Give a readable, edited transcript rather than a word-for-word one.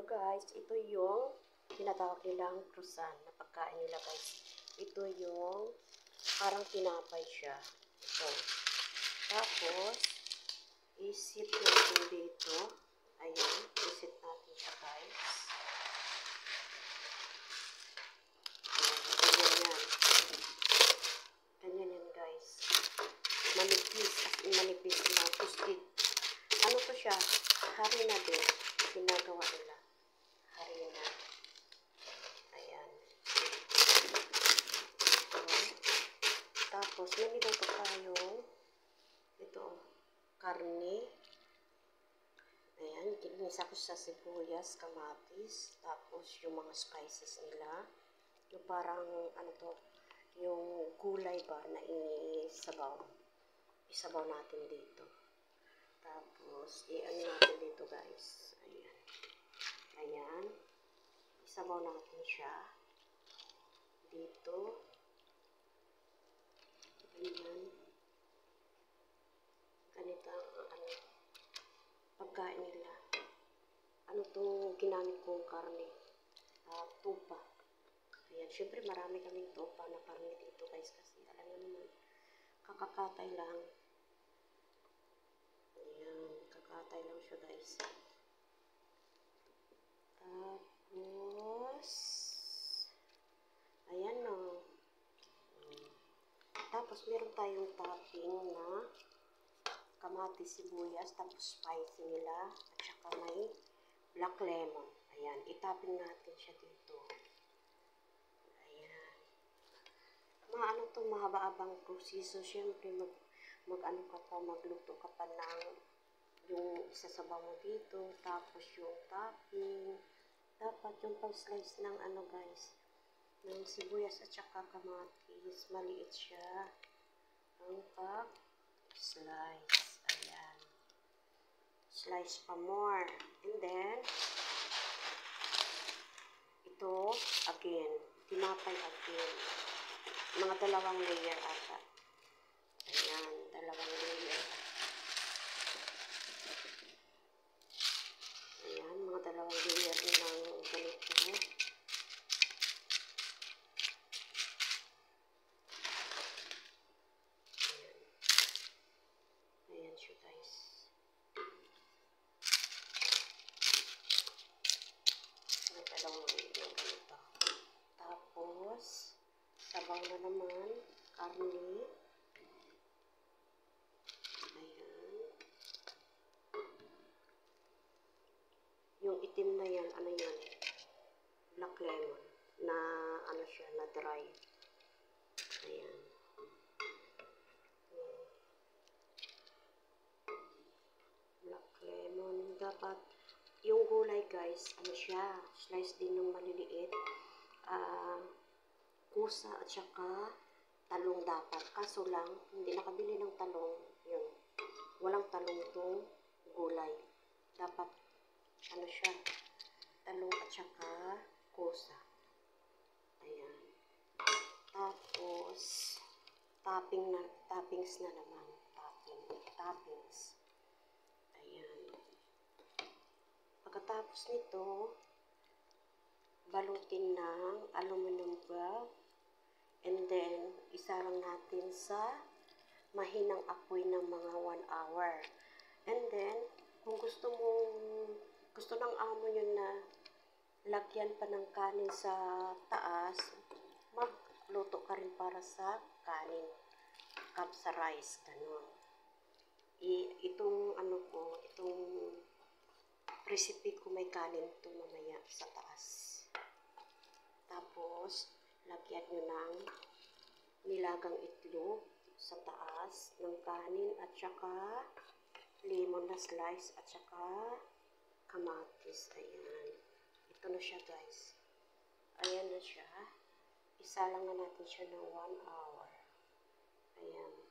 guys, ito yung tinatawag nilang croissant na pagkain nila guys. Ito yung parang tinapay siya. Ito. Tapos, isip natin dito. Ayan, isip natin siya guys. Ganyan yan. Ganyan yan guys. Manipis. Manipis na. Twisted. Ano to siya? Harina din. Ginagawa nila. Harina. Ayan. Tapos, may niluto tayong ito, karne. Ayan, ginisa ko sa sibuyas, kamatis. Tapos, yung mga spices nila. Yung parang, ano to, yung gulay ba na isabaw. Isabaw natin dito. Tapos, i-ano natin dito guys. Ayan. Ayan. Isabaw natin siya. Dito. Ayan. Ganito ang pagkain nila. Ano itong ginamit kong karne? Tupa. Ayan. Siyempre marami kaming tupa na karne dito guys. Kasi alam nyo naman, kakakatay lang. Ayan. Kakatay lang siya guys. Tapos, ayan o. Tapos, meron tayong topping na kamatis, sibuyas, tapos spicy nila, at saka may black lemon. Ayan, itapping natin siya dito. Ayan. Maano to, mahaba-abang proseso. Siyempre, mag-ano ka pa, magluto ka pa ng yung isasabaw mo dito, tapos yung topping. Dapat yung pag-slice ng ano guys, ng sibuyas at saka kamatis, maliit siya ang pag-slice. Ayan. Slice pa more. And then, ito, again, tinapay again. Mga dalawang layer ata. Ayan, dalawang layer. Ayan, mga dalawang layer ng ganito. Ayan siya guys. May dalawang layer ganito. Tapos, sabaw na naman, karne. Yung itim na yan, ano yan? Black lemon. Na, ano siya, na dry. Ayan. Black lemon. Dapat, yung gulay guys, ano siya, slice din ng maliliit. Kusa at saka talong dapat. Kaso lang, hindi nakabili ng talong. Yun. Walang talong itong gulay. Dapat, ano siya, talong at saka kusa. Ayan. Tapos, toppings na naman. Toppings. Ayan. Pagkatapos nito, balutin ng aluminum foil. And then, isarang natin sa mahinang apoy ng mga 1 hour. And then, kung gusto ng amo nyo na lagyan pa ng kanin sa taas, magluto ka rin para sa kanin. Cup sa rice, ganun. Itong ano ko, itong recipe ko may kanin to mamaya sa taas. Tapos, lagyan nyo ng nilagang itlog sa taas ng kanin at saka lemon na slice at saka kamatis. Ayan. Ito na siya guys. Ayan na siya. Isa lang na natin siya ng 1 hour. Ayan.